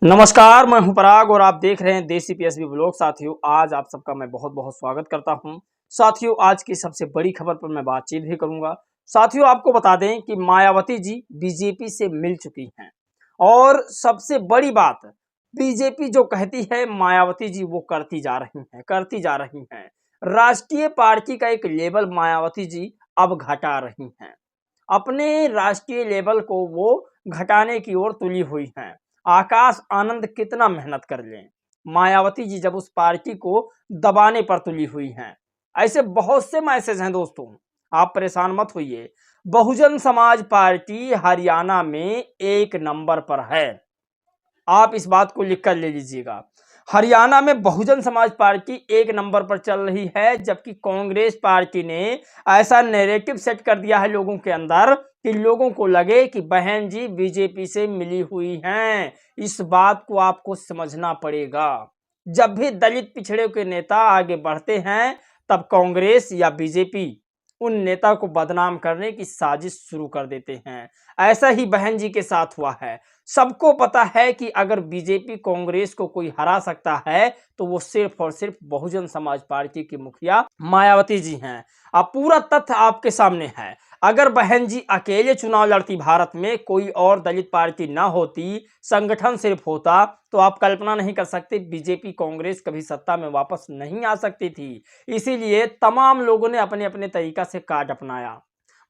नमस्कार, मैं हूं पराग और आप देख रहे हैं देसी पीएसबी ब्लॉग। साथियों, आज आप सबका मैं बहुत बहुत स्वागत करता हूं। साथियों, आज की सबसे बड़ी खबर पर मैं बातचीत भी करूंगा। साथियों, आपको बता दें कि मायावती जी बीजेपी से मिल चुकी हैं और सबसे बड़ी बात, बीजेपी जो कहती है मायावती जी वो करती जा रही हैं। राष्ट्रीय पार्टी का एक लेवल मायावती जी अब घटा रही हैं। अपने राष्ट्रीय लेवल को वो घटाने की ओर तुली हुई हैं। आकाश आनंद कितना मेहनत कर लें, मायावती जी जब उस पार्टी को दबाने पर तुली हुई हैं। ऐसे बहुत से मैसेज हैं दोस्तों, आप परेशान मत होइए। बहुजन समाज पार्टी हरियाणा में 1 नंबर पर है। आप इस बात को लिख कर ले लीजिएगा। हरियाणा में बहुजन समाज पार्टी 1 नंबर पर चल रही है, जबकि कांग्रेस पार्टी ने ऐसा नैरेटिव सेट कर दिया है लोगों के अंदर कि लोगों को लगे कि बहन जी बीजेपी से मिली हुई हैं। इस बात को आपको समझना पड़ेगा। जब भी दलित पिछड़े के नेता आगे बढ़ते हैं, तब कांग्रेस या बीजेपी उन नेता को बदनाम करने की साजिश शुरू कर देते हैं। ऐसा ही बहन जी के साथ हुआ है। सबको पता है कि अगर बीजेपी कांग्रेस को कोई हरा सकता है तो वो सिर्फ और सिर्फ बहुजन समाज पार्टी की मुखिया मायावती जी हैं। अब पूरा तथ्य आपके सामने है। अगर बहन जी अकेले चुनाव लड़ती, भारत में कोई और दलित पार्टी ना होती, संगठन सिर्फ होता, तो आप कल्पना नहीं कर सकते बीजेपी कांग्रेस कभी सत्ता में वापस नहीं आ सकती थी। इसीलिए तमाम लोगों ने अपने अपने तरीका से काट अपनाया।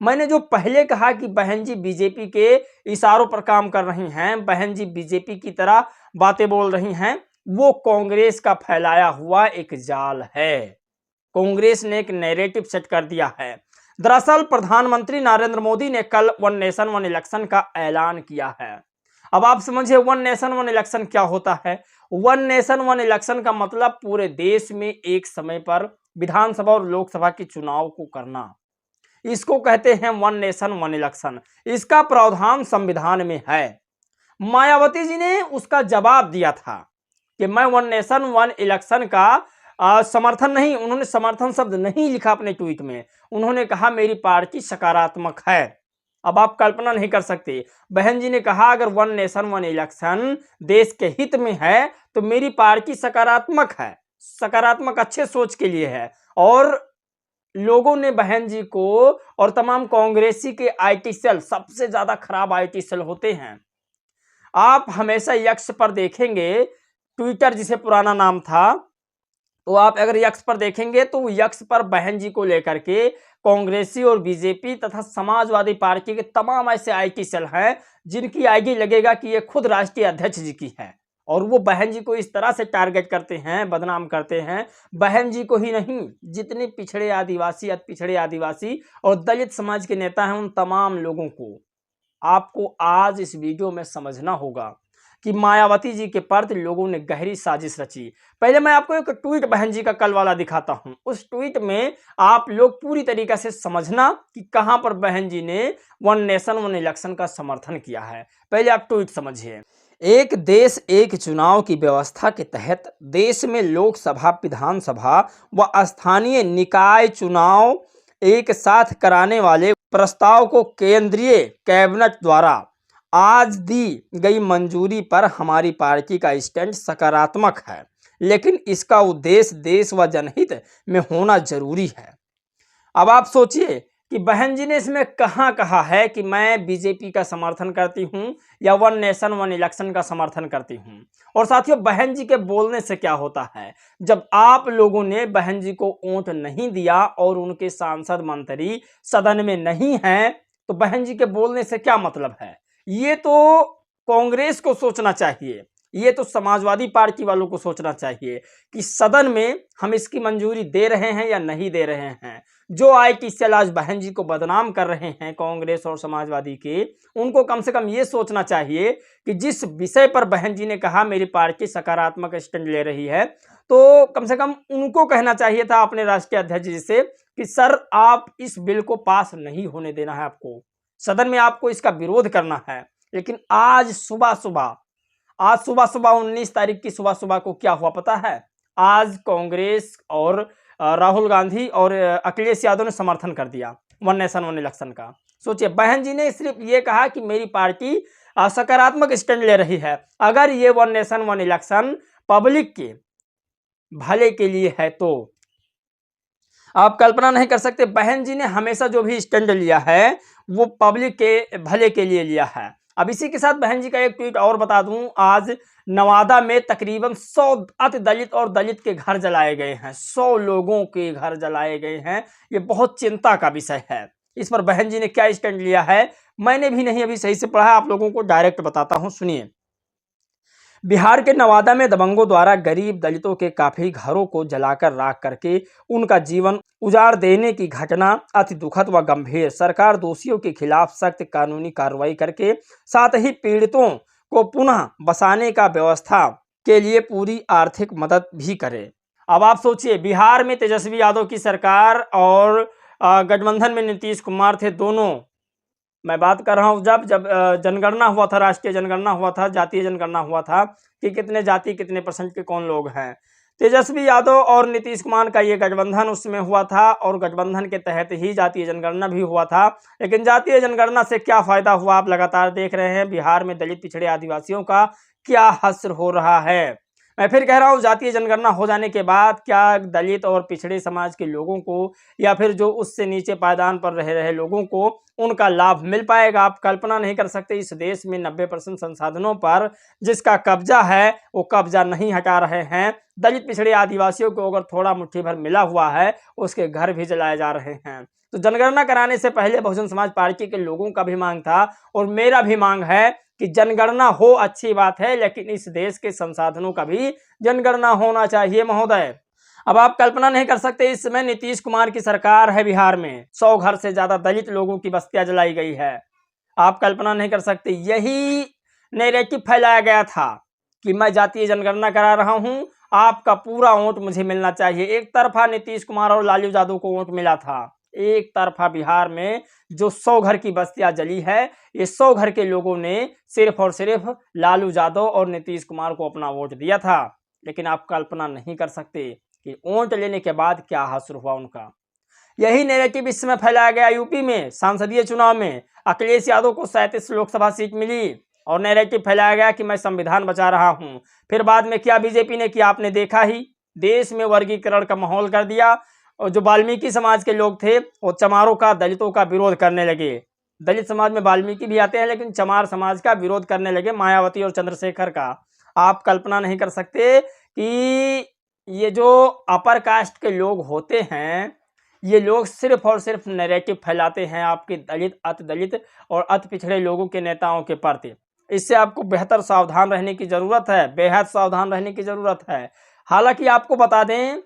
मैंने जो पहले कहा कि बहन जी बीजेपी के इशारों पर काम कर रही हैं, बहन जी बीजेपी की तरह बातें बोल रही हैं, वो कांग्रेस का फैलाया हुआ एक जाल है। कांग्रेस ने एक नैरेटिव सेट कर दिया है। दरअसल प्रधानमंत्री नरेंद्र मोदी ने कल वन नेशन वन इलेक्शन का ऐलान किया है। अब आप समझिए वन नेशन वन इलेक्शन क्या होता है। वन नेशन वन इलेक्शन का मतलब पूरे देश में एक समय पर विधानसभा और लोकसभा के चुनाव को करना। इसको कहते हैं वन नेशन वन इलेक्शन। इसका प्रावधान संविधान में है। मायावती जी ने उसका जवाब दिया था कि मैं वन नेशन वन इलेक्शन का समर्थन नहीं, उन्होंने समर्थन शब्द नहीं लिखा अपने ट्वीट में। उन्होंने कहा मेरी पार्टी सकारात्मक है। अब आप कल्पना नहीं कर सकते, बहन जी ने कहा अगर वन नेशन वन इलेक्शन देश के हित में है तो मेरी पार्टी सकारात्मक है, सकारात्मक अच्छे सोच के लिए है। और लोगों ने बहन जी को और तमाम कांग्रेसी के आईटी सेल, सबसे ज्यादा खराब आईटी सेल होते हैं। आप हमेशा यक्स पर देखेंगे, ट्विटर जिसे पुराना नाम था, तो आप अगर यक्स पर देखेंगे तो यक्स पर बहन जी को लेकर के कांग्रेसी और बीजेपी तथा समाजवादी पार्टी के तमाम ऐसे आईटी सेल हैं जिनकी आईडी लगेगा कि ये खुद राष्ट्रीय अध्यक्ष जी की है। और वो बहन जी को इस तरह से टारगेट करते हैं, बदनाम करते हैं। बहन जी को ही नहीं, जितने पिछड़े आदिवासी, अति पिछड़े आदिवासी और दलित समाज के नेता हैं, उन तमाम लोगों को आपको आज इस वीडियो में समझना होगा कि मायावती जी के प्रति लोगों ने गहरी साजिश रची। पहले मैं आपको एक ट्वीट बहन जी का कल वाला दिखाता हूं। उस ट्वीट में आप लोग पूरी तरीके से समझना कि कहां पर बहन जी ने वन नेशन वन इलेक्शन का समर्थन किया है। पहले आप ट्वीट समझिए। एक देश एक चुनाव की व्यवस्था के तहत देश में लोकसभा, विधानसभा व स्थानीय निकाय चुनाव एक साथ कराने वाले प्रस्ताव को केंद्रीय कैबिनेट द्वारा आज दी गई मंजूरी पर हमारी पार्टी का स्टैंड सकारात्मक है, लेकिन इसका उद्देश्य देश व जनहित में होना जरूरी है। अब आप सोचिए कि बहन जी ने इसमें कहां कहा है कि मैं बीजेपी का समर्थन करती हूं या वन नेशन वन इलेक्शन का समर्थन करती हूं। और साथियों, बहन जी के बोलने से क्या होता है, जब आप लोगों ने बहन जी को वोट नहीं दिया और उनके सांसद मंत्री सदन में नहीं हैं, तो बहन जी के बोलने से क्या मतलब है। ये तो कांग्रेस को सोचना चाहिए, ये तो समाजवादी पार्टी वालों को सोचना चाहिए कि सदन में हम इसकी मंजूरी दे रहे हैं या नहीं दे रहे हैं। जो आईटी सेल आज बहन जी को बदनाम कर रहे हैं कांग्रेस और समाजवादी के, उनको कम से कम ये सोचना चाहिए कि जिस विषय पर बहन जी ने कहा मेरी पार्टी सकारात्मक स्टैंड ले रही है, तो कम से कम उनको कहना चाहिए था अपने राष्ट्रीय अध्यक्ष जी से कि सर आप इस बिल को पास नहीं होने देना है, आपको सदन में आपको इसका विरोध करना है। लेकिन आज सुबह सुबह 19 तारीख की सुबह सुबह को क्या हुआ पता है। आज कांग्रेस और राहुल गांधी और अखिलेश यादव ने समर्थन कर दिया वन नेशन वन इलेक्शन का। सोचिए, बहन जी ने सिर्फ ये कहा कि मेरी पार्टी सकारात्मक स्टैंड ले रही है। अगर ये one nation one election public के भले के लिए है तो आप कल्पना नहीं कर सकते, बहन जी ने हमेशा जो भी स्टैंड लिया है वो पब्लिक के भले के लिए लिया है। अब इसी के साथ बहन जी का एक ट्वीट और बता दूं, आज नवादा में तकरीबन 100 अति दलित और दलित के घर जलाए गए हैं, 100 लोगों के घर जलाए गए हैं। ये बहुत चिंता का विषय है। इस पर बहन जी ने क्या स्टैंड लिया है मैंने भी नहीं अभी सही से पढ़ा, आप लोगों को डायरेक्ट बताता हूं, सुनिए। बिहार के नवादा में दबंगों द्वारा गरीब दलितों के काफी घरों को जलाकर राख करके उनका जीवन उजाड़ देने की घटना अति दुखद व गंभीर। सरकार दोषियों के खिलाफ सख्त कानूनी कार्रवाई करके साथ ही पीड़ितों को पुनः बसाने का व्यवस्था के लिए पूरी आर्थिक मदद भी करे। अब आप सोचिए, बिहार में तेजस्वी यादव की सरकार और गठबंधन में नीतीश कुमार थे दोनों। मैं बात कर रहा हूँ जब जनगणना हुआ था, राष्ट्रीय जनगणना हुआ था, जातीय जनगणना हुआ था कि कितने जाति कितने परसेंट के कौन लोग हैं। तेजस्वी यादव और नीतीश कुमार का ये गठबंधन उसमें हुआ था और गठबंधन के तहत ही जातीय जनगणना भी हुआ था। लेकिन जातीय जनगणना से क्या फायदा हुआ, आप लगातार देख रहे हैं बिहार में दलित पिछड़े आदिवासियों का क्या हश्र हो रहा है। मैं फिर कह रहा हूँ, जातीय जनगणना हो जाने के बाद क्या दलित और पिछड़े समाज के लोगों को या फिर जो उससे नीचे पायदान पर रह रहे लोगों को उनका लाभ मिल पाएगा। आप कल्पना नहीं कर सकते, इस देश में 90% संसाधनों पर जिसका कब्जा है वो कब्जा नहीं हटा रहे हैं। दलित पिछड़े आदिवासियों को अगर थोड़ा मुट्ठी भर मिला हुआ है उसके घर भी जलाए जा रहे हैं। तो जनगणना कराने से पहले बहुजन समाज पार्टी के लोगों का भी मांग था और मेरा भी मांग है कि जनगणना हो, अच्छी बात है, लेकिन इस देश के संसाधनों का भी जनगणना होना चाहिए महोदय। अब आप कल्पना नहीं कर सकते, इस समय नीतीश कुमार की सरकार है, बिहार में 100 घर से ज्यादा दलित लोगों की बस्तियां जलाई गई है। आप कल्पना नहीं कर सकते, यही नैरेटिव फैलाया गया था कि मैं जातीय जनगणना करा रहा हूं, आपका पूरा वोट मुझे मिलना चाहिए। एक तरफा नीतीश कुमार और लालू यादव को वोट मिला था, एक तरफा बिहार में जो 100 घर की बस्तियां जली है, ये 100 घर के लोगों ने सिर्फ और सिर्फ लालू यादव और नीतीश कुमार को अपना वोट दिया था। लेकिन आप कल्पना नहीं कर सकते कि वोट लेने के बाद क्या हासिल हुआ उनका। यही नैरेटिव इस समय फैलाया गया यूपी में संसदीय चुनाव में। अखिलेश यादव को 37 लोकसभा सीट मिली और नैरेटिव फैलाया गया कि मैं संविधान बचा रहा हूं। फिर बाद में क्या बीजेपी ने किया आपने देखा ही, देश में वर्गीकरण का माहौल कर दिया और जो वाल्मीकि समाज के लोग थे वो चमारों का, दलितों का विरोध करने लगे। दलित समाज में वाल्मीकि भी आते हैं लेकिन चमार समाज का विरोध करने लगे, मायावती और चंद्रशेखर का। आप कल्पना नहीं कर सकते कि ये जो अपर कास्ट के लोग होते हैं ये लोग सिर्फ और सिर्फ नैरेटिव फैलाते हैं आपके दलित, अति दलित और अति पिछड़े लोगों के नेताओं के प्रति। इससे आपको बेहतर सावधान रहने की ज़रूरत है, बेहद सावधान रहने की ज़रूरत है। हालांकि आपको बता दें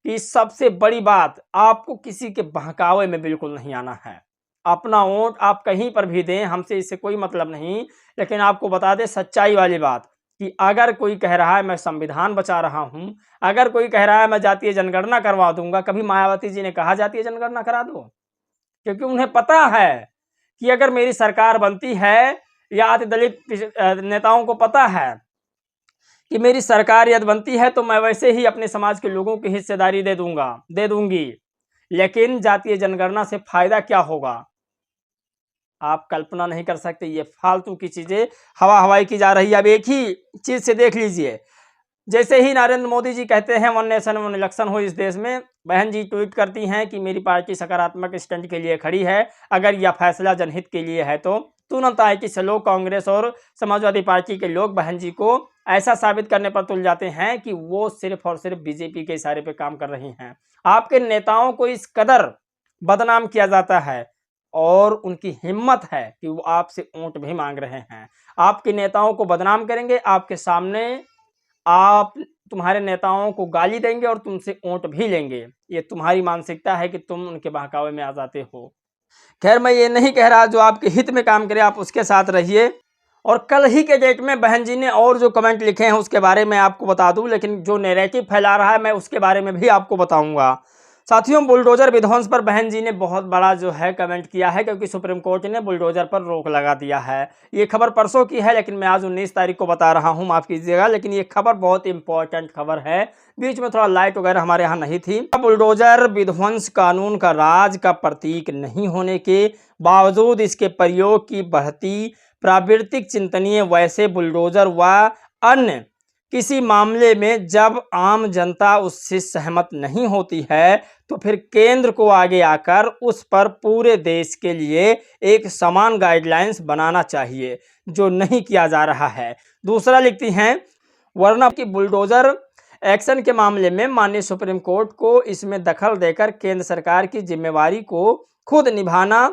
कि सबसे बड़ी बात, आपको किसी के बहकावे में बिल्कुल नहीं आना है। अपना वोट आप कहीं पर भी दें, हमसे इससे कोई मतलब नहीं, लेकिन आपको बता दें सच्चाई वाली बात कि अगर कोई कह रहा है मैं संविधान बचा रहा हूं, अगर कोई कह रहा है मैं जातीय जनगणना करवा दूंगा, कभी मायावती जी ने कहा जातीय जनगणना करा दो? क्योंकि उन्हें पता है कि अगर मेरी सरकार बनती है या अति दलित नेताओं को पता है कि मेरी सरकार यदि बनती है तो मैं वैसे ही अपने समाज के लोगों की हिस्सेदारी दे दूंगी। लेकिन जातीय जनगणना से फायदा क्या होगा आप कल्पना नहीं कर सकते। ये फालतू की चीजें हवा हवाई की जा रही है। अब एक ही चीज से देख लीजिए, जैसे ही नरेंद्र मोदी जी कहते हैं वन नेशन वन इलेक्शन हो इस देश में, बहन जी ट्वीट करती हैं कि मेरी पार्टी सकारात्मक स्टैंड के लिए खड़ी है, अगर यह फैसला जनहित के लिए है तो तुरंत आए कि चलो कांग्रेस और समाजवादी पार्टी के लोग बहन जी को ऐसा साबित करने पर तुल जाते हैं कि वो सिर्फ और सिर्फ बीजेपी के इशारे पे काम कर रही हैं। आपके नेताओं को इस कदर बदनाम किया जाता है और उनकी हिम्मत है कि वो आपसे वोट भी मांग रहे हैं। आपके नेताओं को बदनाम करेंगे, आपके सामने आप तुम्हारे नेताओं को गाली देंगे और तुमसे वोट भी लेंगे। ये तुम्हारी मानसिकता है कि तुम उनके बहकावे में आ जाते हो। खैर, मैं ये नहीं कह रहा जो आपके हित में काम करे आप उसके साथ रहिए। और कल ही के डेट में बहन जी ने और जो कमेंट लिखे हैं उसके बारे में आपको बता दूं, लेकिन जो नैरेटिव फैला रहा है मैं उसके बारे में भी आपको बताऊंगा। साथियों, बुलडोजर विध्वंस पर बहन जी ने बहुत बड़ा जो है कमेंट किया है, क्योंकि सुप्रीम कोर्ट ने बुलडोजर पर रोक लगा दिया है। ये खबर परसों की है लेकिन मैं आज 19 तारीख को बता रहा हूं, माफ कीजिएगा, लेकिन ये खबर बहुत इंपॉर्टेंट खबर है। बीच में थोड़ा लाइट वगैरह हमारे यहाँ नहीं थी। बुलडोजर विध्वंस कानून का राज का प्रतीक नहीं होने के बावजूद इसके प्रयोग की बढ़ती प्राकृतिक चिंतनीय वैसे बुलडोजर व अन्य किसी मामले में जब आम जनता उससे सहमत नहीं होती है तो फिर केंद्र को आगे आकर उस पर पूरे देश के लिए एक समान गाइडलाइंस बनाना चाहिए, जो नहीं किया जा रहा है। दूसरा लिखती हैं, वरना कि बुलडोजर एक्शन के मामले में माननीय सुप्रीम कोर्ट को इसमें दखल देकर केंद्र सरकार की जिम्मेवारी को खुद निभाना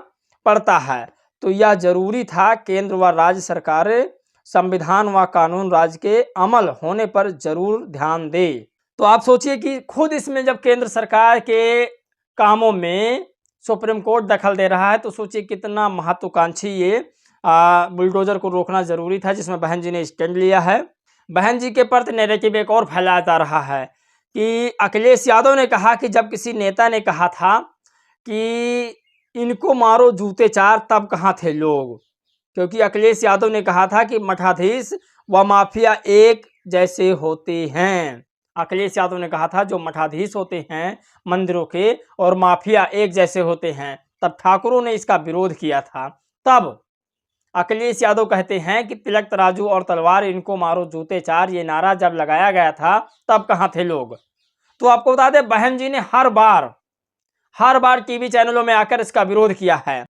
पड़ता है। तो यह जरूरी था केंद्र व राज्य सरकारें संविधान व कानून राज के अमल होने पर जरूर ध्यान दे। तो आप सोचिए कि खुद इसमें जब केंद्र सरकार के कामों में सुप्रीम कोर्ट दखल दे रहा है तो सोचिए कितना महत्वाकांक्षी ये बुलडोजर को रोकना जरूरी था, जिसमें बहन जी ने स्टैंड लिया है। बहन जी के प्रति नैरेटिव एक और फैलाया जा रहा है कि अखिलेश यादव ने कहा कि जब किसी नेता ने कहा था कि इनको मारो जूते चार, तब कहाँ थे लोग, क्योंकि अखिलेश यादव ने कहा था कि मठाधीश व माफिया एक जैसे होते हैं। अखिलेश यादव ने कहा था जो मठाधीश होते हैं मंदिरों के और माफिया एक जैसे होते हैं, तब ठाकुरों ने इसका विरोध किया था। तब अखिलेश यादव कहते हैं कि तिलक तराजू और तलवार, इनको मारो जूते चार, ये नारा जब लगाया गया था तब कहाँ थे लोग। तो आपको बता दें, बहन जी ने हर बार टीवी चैनलों में आकर इसका विरोध किया है।